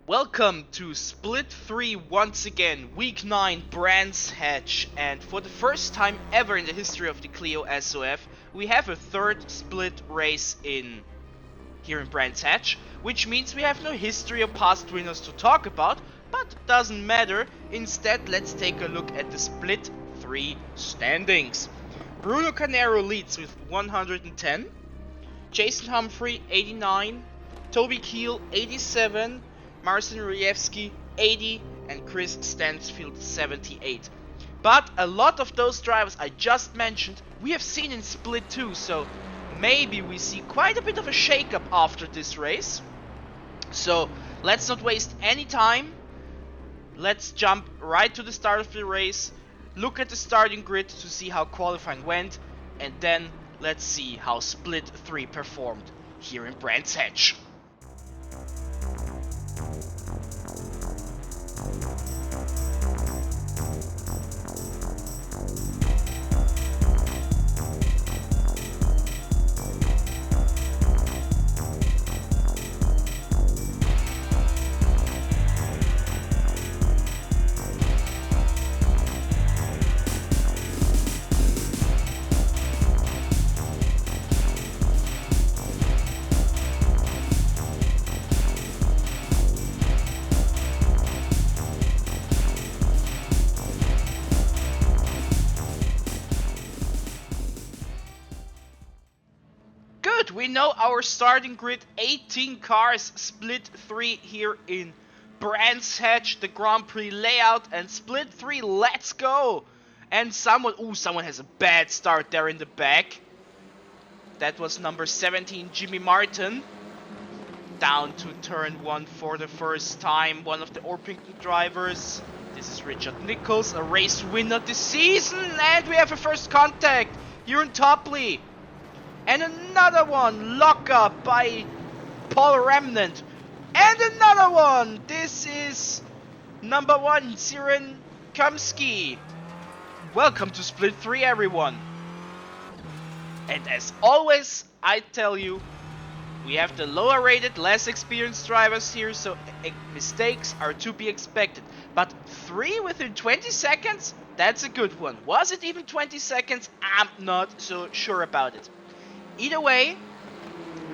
Welcome to Split 3 once again, Week 9 Brands Hatch, and for the first time ever in the history of the Clio SoF, we have a third split race here in Brands Hatch, which means we have no history or past winners to talk about, but doesn't matter. Instead, let's take a look at the Split 3 standings. Bruno Canero leads with 110, Jason Humphrey 89, Toby Keel 87, Marcin Rejewski 80 and Chris Stansfield 78. But a lot of those drivers I just mentioned we have seen in Split 2, so maybe we see quite a bit of a shake-up after this race. So let's not waste any time. Let's jump right to the start of the race, look at the starting grid to see how qualifying went, and then let's see how Split 3 performed here in Brands Hatch. We know our starting grid, 18 cars, Split 3 here in Brands Hatch, the Grand Prix layout, and Split 3, let's go! And someone has a bad start there in the back. That was number 17, Jimmy Martin. Down to turn 1 for the first time, one of the Orpington drivers. This is Richard Nichols, a race winner this season, and we have a first contact here in Topley. And another one, lock up by Paul Remnant. And another one, this is number 1, Siren Kamsky. Welcome to Split 3, everyone. And as always, I tell you, we have the lower rated, less experienced drivers here, so mistakes are to be expected. But 3 within 20 seconds? That's a good one. Was it even 20 seconds? I'm not so sure about it. Either way,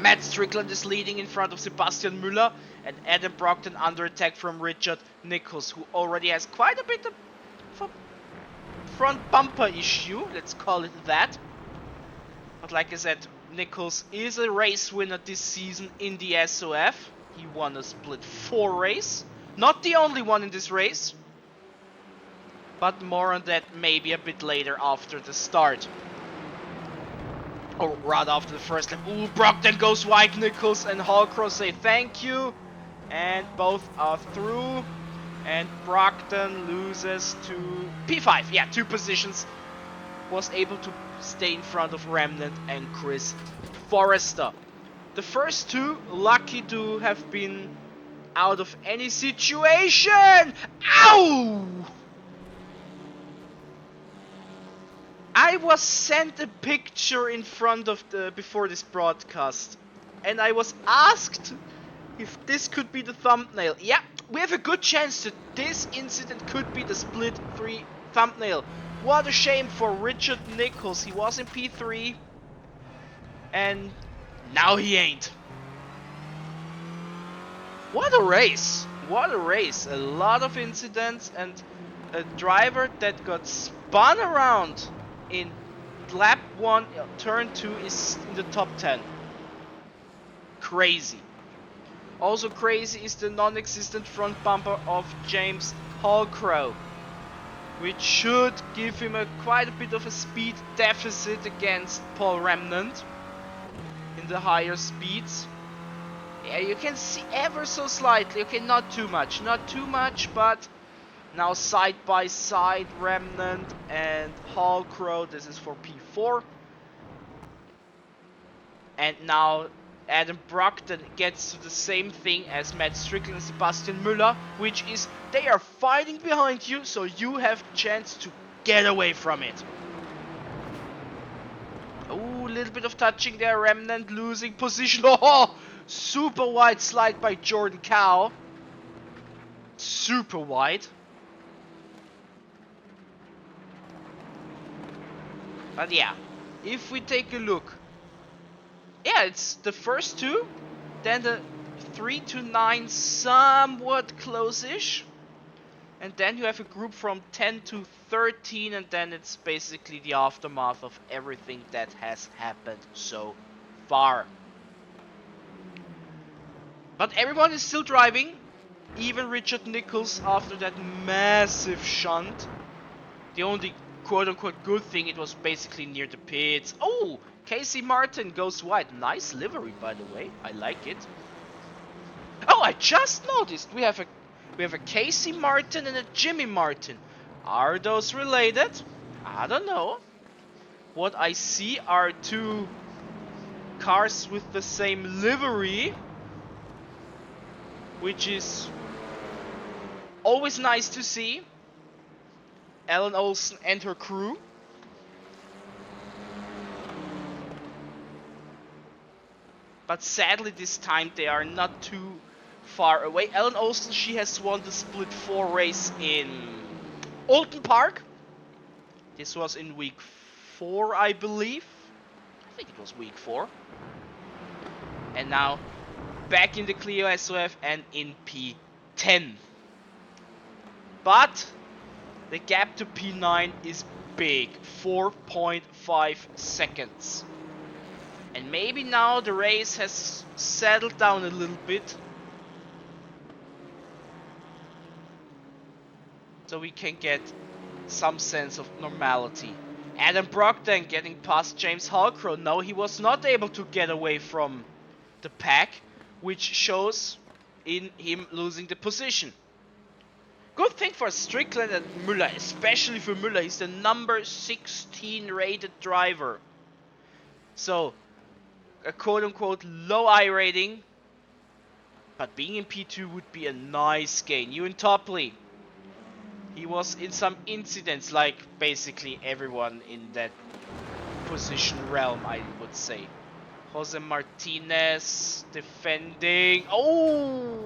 Matt Strickland is leading in front of Sebastian Müller and Adam Brockton under attack from Richard Nichols, who already has quite a bit of a front bumper issue, let's call it that. But like I said, Nichols is a race winner this season in the SoF. He won a Split 4 race. Not the only one in this race, but more on that maybe a bit later after the start. Or rather after the first lap. Ooh, Brockton goes wide, Nichols and Hallcross say thank you. And both are through. And Brockton loses to P5. Yeah, 2 positions. Was able to stay in front of Remnant and Chris Forrester. The first 2 lucky to have been out of any situation. Ow! I was sent a picture in front of before this broadcast, and I was asked if this could be the thumbnail. Yeah, we have a good chance that this incident could be the Split 3 thumbnail. What a shame for Richard Nichols. He was in P3, and now he ain't. What a race! What a race! A lot of incidents and a driver that got spun around in lap 1, turn 2 is in the top 10. Crazy. Also crazy is the non-existent front bumper of James Hallcrow, which should give him quite a bit of a speed deficit against Paul Remnant in the higher speeds. Yeah, you can see ever so slightly, okay, not too much, but now side by side, Remnant and Hallcrow, this is for P4. And now Adam Brockton gets to the same thing as Matt Strickland and Sebastian Müller, which is they are fighting behind you, so you have a chance to get away from it. Oh, a little bit of touching there, Remnant losing position. Oh, super wide slide by Jordan Cow. super wide. But yeah, if we take a look, yeah, it's the first two, then the 3 to 9 somewhat close-ish, and then you have a group from 10 to 13, and then it's basically the aftermath of everything that has happened so far. But everyone is still driving, even Richard Nichols after that massive shunt. The only quote-unquote good thing, it was basically near the pits. Oh, Casey Martin goes wide. Nice livery, by the way. I like it. Oh, I just noticed we have a Casey Martin and a Jimmy Martin. Are those related? I don't know. What I see are two cars with the same livery, which is always nice to see. Ellen Olsen and her crew. But sadly this time they are not too far away. Ellen Olsen, she has won the Split 4 race in Oulton Park. This was in week 4, I believe. I think it was week 4. And now back in the Clio SoF and in P10. But the gap to P9 is big, 4.5 seconds. And maybe now the race has settled down a little bit. So we can get some sense of normality. Adam Brockton getting past James Halcrow. No, he was not able to get away from the pack, which shows in him losing the position. Good thing for Strickland and Müller, especially for Müller. He's the number 16 rated driver. So, a quote-unquote low iRating, but being in P2 would be a nice gain. Ewan Topley, he was in some incidents like basically everyone in that position realm, I would say. Jose Martinez defending. Oh!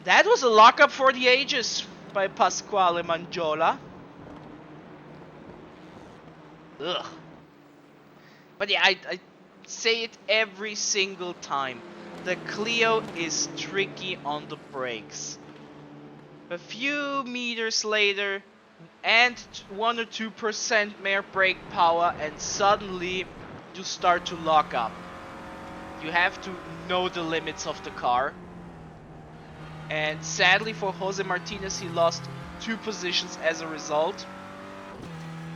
That was a lockup for the ages by Pasquale Mangiola. Ugh. But yeah, I say it every single time. The Clio is tricky on the brakes. A few meters later, and 1 or 2% more brake power, and suddenly you start to lock up. You have to know the limits of the car. And sadly for Jose Martinez, he lost 2 positions as a result.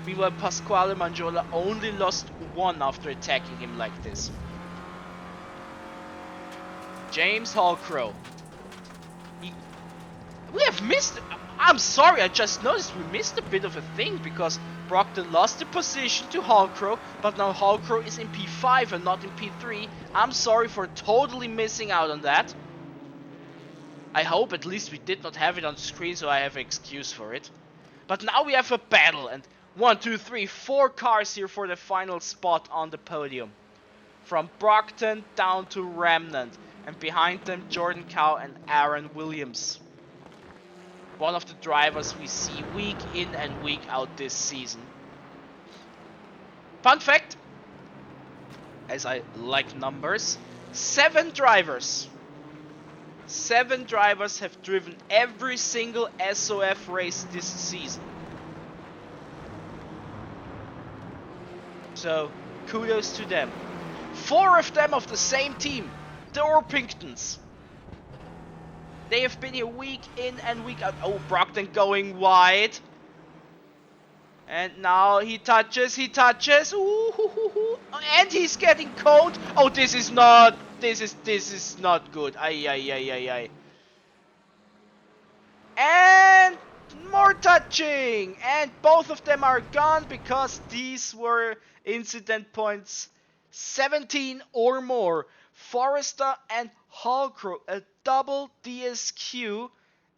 Meanwhile, Pasquale Mangiola only lost 1 after attacking him like this. James Halcrow. We have missed... I'm sorry, I just noticed we missed a bit of a thing, because Brockton lost the position to Halcrow, but now Halcrow is in P5 and not in P3. I'm sorry for totally missing out on that. I hope at least we did not have it on screen, so I have an excuse for it. But now we have a battle, and 1, 2, 3, 4 cars here for the final spot on the podium. From Brockton down to Remnant, and behind them Jordan Cow and Aaron Williams. One of the drivers we see week in and week out this season. Fun fact, as I like numbers, 7 drivers. 7 drivers have driven every single SoF race this season. So, kudos to them. 4 of them of the same team, the Orpingtons. They have been here week in and week out. Oh, Brockton going wide. And now he touches. Ooh, and he's getting coned. Oh, this is not good. Ay. And more touching. And both of them are gone because these were incident points 17 or more. Forrester and Halcrow, a double DSQ.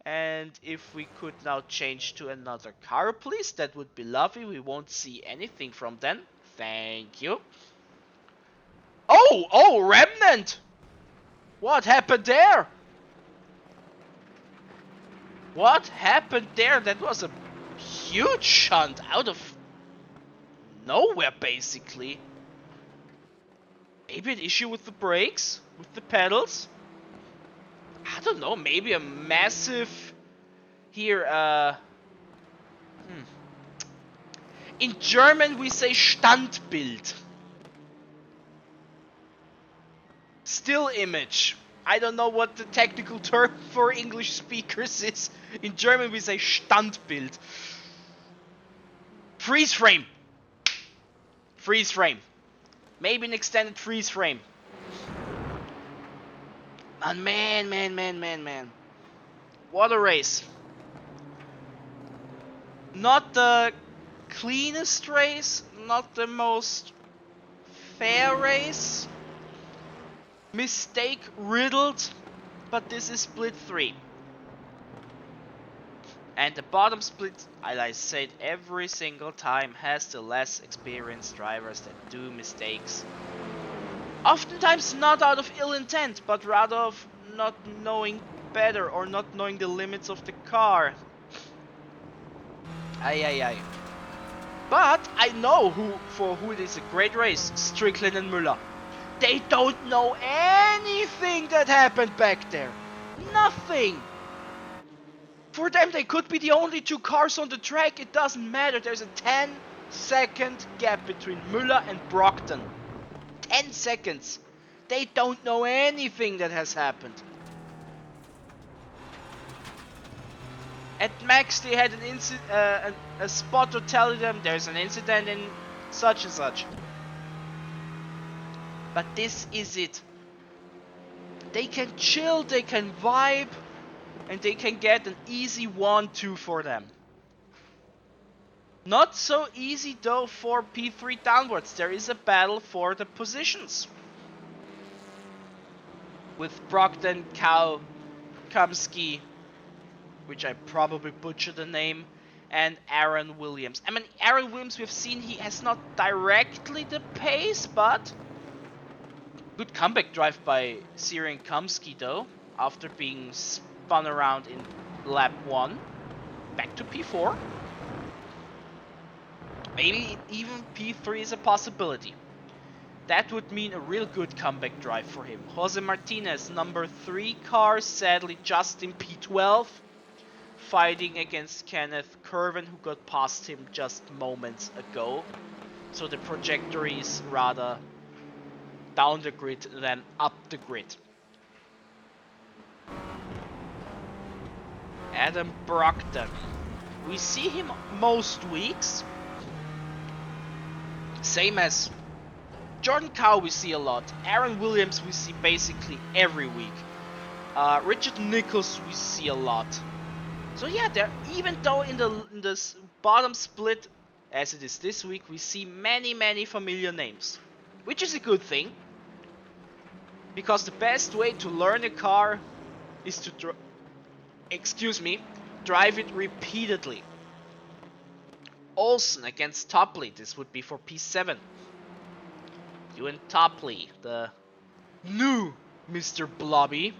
And if we could now change to another car, please, that would be lovely. We won't see anything from them. Thank you. Oh, Remnant! What happened there? What happened there? That was a huge shunt out of nowhere, basically. Maybe an issue with the brakes? With the pedals? I don't know, maybe a massive... Here, In German we say Standbild. Still image. I don't know what the technical term for English speakers is. In German we say Standbild. Freeze frame. Freeze frame. Maybe an extended freeze frame. And man. What a race. Not the cleanest race, not the most fair race. Mistake riddled, but this is split 3. And the bottom split, as I said every single time, has the less experienced drivers that do mistakes. Oftentimes not out of ill intent, but rather of not knowing better or not knowing the limits of the car. Ay. But I know for who it is a great race, Strickland and Müller. They don't know anything that happened back there. Nothing. For them, they could be the only 2 cars on the track. It doesn't matter. There's a 10-second gap between Müller and Brockton. 10 seconds. They don't know anything that has happened. At Max, they had a spotter telling them there's an incident in such and such. But this is it. They can chill, they can vibe, and they can get an easy 1-2 for them. Not so easy though for P3 downwards. There is a battle for the positions. With Brockton, Cow, Kamsky, which I probably butchered the name, and Aaron Williams. I mean, Aaron Williams, we've seen he has not directly the pace, but good comeback drive by Siren Kamsky though, after being spun around in lap 1. Back to P4. Maybe even P3 is a possibility. That would mean a real good comeback drive for him. Jose Martinez, number 3 car, sadly just in P12. Fighting against Kenneth Curven, who got past him just moments ago. So the trajectory is rather down the grid than up the grid. Adam Brockton. We see him most weeks. Same as Jordan Cow we see a lot. Aaron Williams we see basically every week. Richard Nichols we see a lot. So yeah, there, even though in the bottom split, as it is this week, we see many familiar names, which is a good thing, because the best way to learn a car is to drive it repeatedly. Olsen against Topley, this would be for P7. Ewan Topley, the new Mr. Blobby.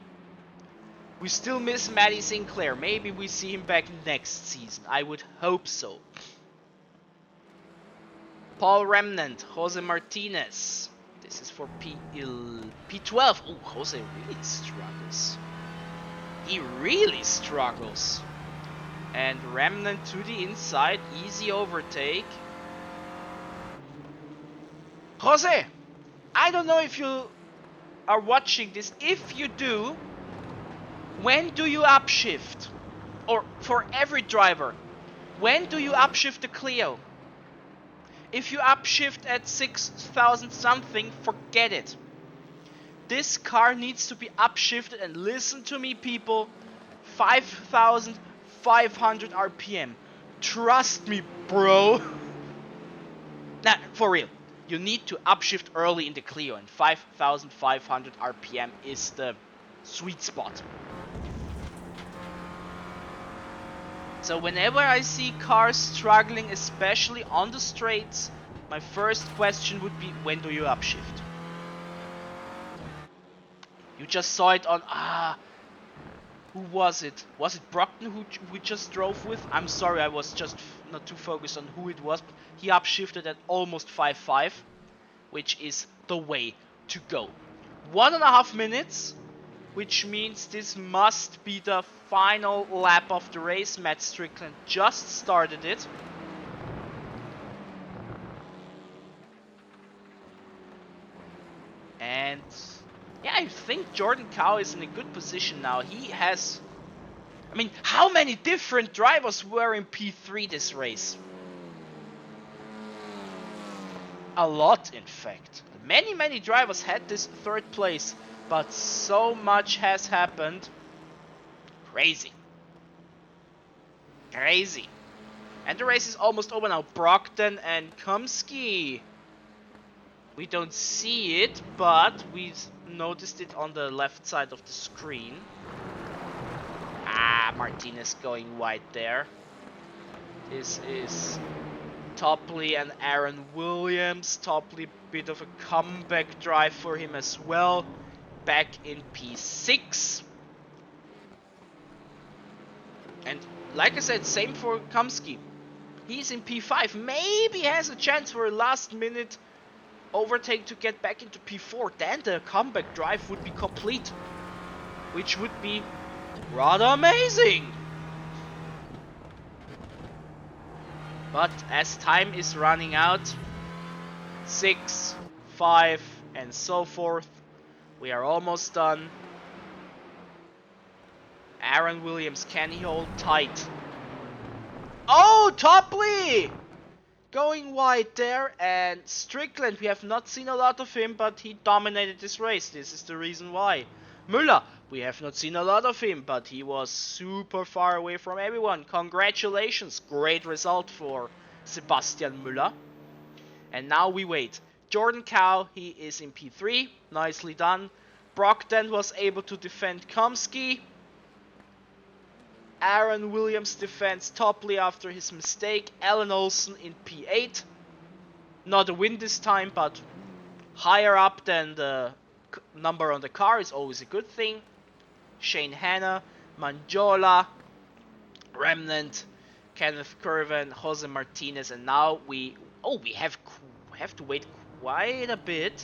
We still miss Matty Sinclair. Maybe we see him back next season. I would hope so. Paul Remnant, Jose Martinez. This is for P12. Oh, Jose really struggles. He really struggles. And Remnant to the inside. Easy overtake. Jose, I don't know if you are watching this. If you do, when do you upshift? Or for every driver, when do you upshift the Clio? If you upshift at 6,000 something, forget it. This car needs to be upshifted, and listen to me people, 5,500 RPM. Trust me, bro. Nah, for real. You need to upshift early in the Clio, and 5,500 RPM is the sweet spot. So whenever I see cars struggling, especially on the straights, my first question would be, when do you upshift? You just saw it on who was it? Was it Brockton who we just drove with? I'm sorry, I was just not too focused on who it was, but he upshifted at almost 5.5, which is the way to go. 1.5 minutes, which means this must be the final lap of the race. Matt Strickland just started it. And yeah, I think Jordan Cow is in a good position now. He has... I mean, how many different drivers were in P3 this race? A lot, in fact. Many drivers had this third place, but so much has happened. Crazy. Crazy. And the race is almost over now. Brockton and Kumsky. We don't see it, but we noticed it on the left side of the screen. Martinez going wide there. This is Topley and Aaron Williams. Topley, bit of a comeback drive for him as well. Back in P6. And like I said, same for Kumsky. He's in P5. Maybe has a chance for a last minute overtake to get back into P4. Then the comeback drive would be complete, which would be rather amazing. But as time is running out, 6, 5 and so forth, we are almost done. Aaron Williams, can he hold tight? Oh, Topley! Going wide there, and Strickland, we have not seen a lot of him, but he dominated this race. This is the reason why. Müller, we have not seen a lot of him, but he was super far away from everyone. Congratulations, great result for Sebastian Müller. And now we wait. Jordan Cow, he is in P3, nicely done. Brockton was able to defend Kumsky. Aaron Williams defends Topley after his mistake. Alan Olsen in P8. Not a win this time, but higher up than the number on the car is always a good thing. Shane Hanna, Manjola, Remnant, Kenneth Curven, Jose Martinez, and now we have to wait quite a bit.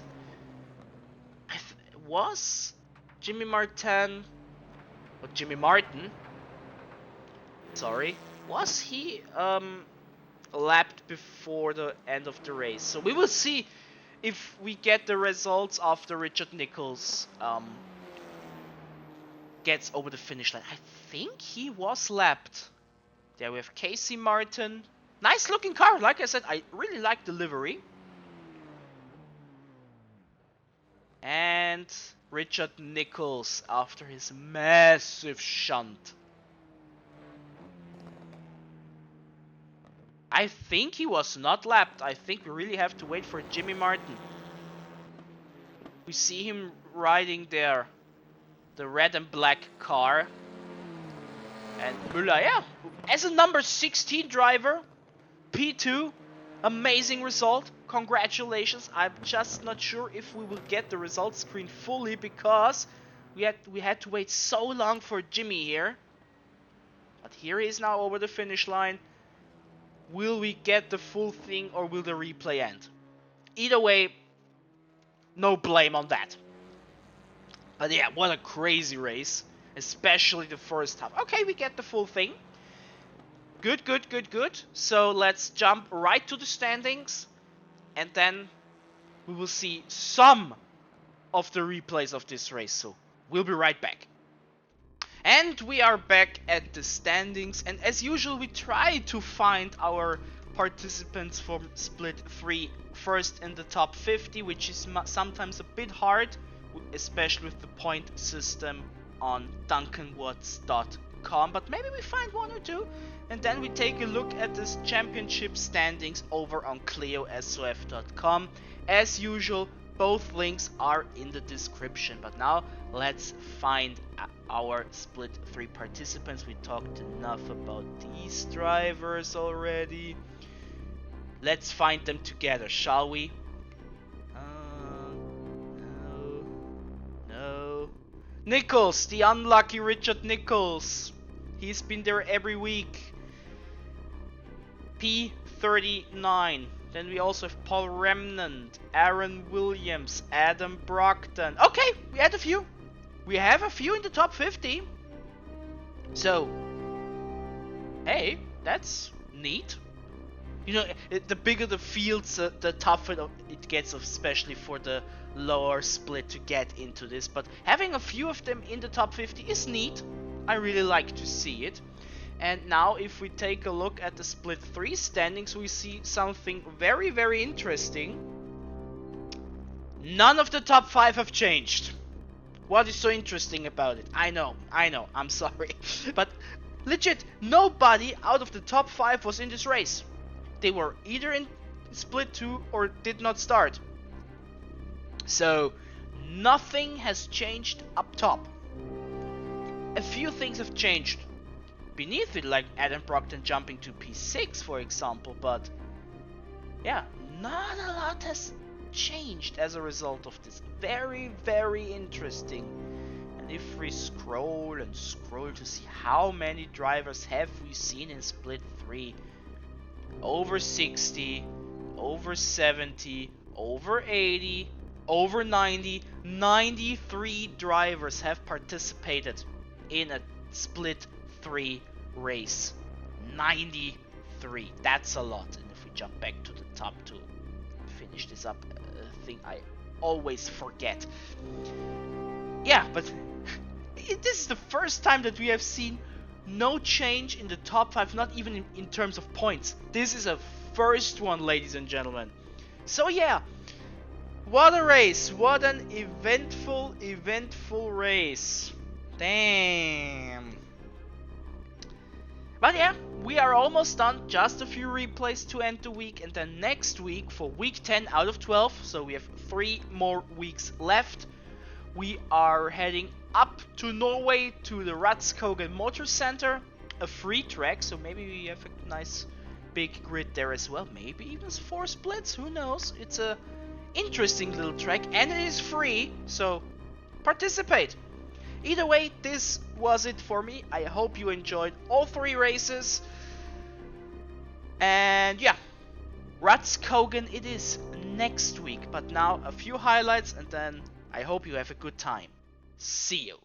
Was Jimmy Martin, sorry, was he lapped before the end of the race? So we will see if we get the results after Richard Nichols gets over the finish line. I think he was lapped. There we have Casey Martin. Nice looking car, like I said, I really like the livery. And Richard Nichols after his massive shunt. I think he was not lapped. I think we really have to wait for Jimmy Martin. We see him riding there, the red and black car. And Müller, yeah, as a number 16 driver, P2, amazing result. Congratulations. I'm just not sure if we will get the results screen fully because we had to wait so long for Jimmy here. But here he is now over the finish line. Will we get the full thing or will the replay end? Either way, no blame on that. But yeah, what a crazy race. Especially the first half. Okay, we get the full thing. Good. So let's jump right to the standings. And then we will see some of the replays of this race. So we'll be right back. And we are back at the standings, and as usual we try to find our participants from Split 3 first in the top 50, which is sometimes a bit hard, especially with the point system on duncanwatts.com, but maybe we find one or two, and then we take a look at this championship standings over on ClioSoF.com. As usual, both links are in the description, but now let's find our Split 3 participants. We talked enough about these drivers already. Let's find them together, shall we? No. Nichols, the unlucky Richard Nichols. He's been there every week. P39. Then we also have Paul Remnant, Aaron Williams, Adam Brockton. Okay, we had a few. We have a few in the top 50. So, hey, that's neat. You know, the bigger the fields, the tougher it gets, especially for the lower split to get into this. But having a few of them in the top 50 is neat. I really like to see it. And now if we take a look at the split 3 standings, we see something very, very interesting. None of the top 5 have changed. What is so interesting about it? I know, I'm sorry. But legit, nobody out of the top 5 was in this race. They were either in split 2 or did not start. So nothing has changed up top. A few things have changed beneath it, like Adam Brockton jumping to P6 for example, but yeah, not a lot has changed as a result of this. Very, very interesting. And if we scroll and scroll to see how many drivers have we seen in split 3, over 60, over 70, over 80, over 90, 93 drivers have participated in a split 3 race. 93, that's a lot. And if we jump back to the top to finish this up, thing I always forget. Yeah, but this is the first time that we have seen no change in the top 5, not even in terms of points. This is a first one, ladies and gentlemen. So yeah, what a race, what an eventful race. Damn. But yeah, we are almost done. Just a few replays to end the week, and then next week for week 10 out of 12, so we have 3 more weeks left, we are heading up to Norway to the Ratskogen Motor Center, a free track, so maybe we have a nice big grid there as well, maybe even 4 splits, who knows. It's a interesting little track and it is free, so participate. Either way, this was it for me. I hope you enjoyed all 3 races. And yeah, Ratskogen it is next week. But now a few highlights and then I hope you have a good time. See you.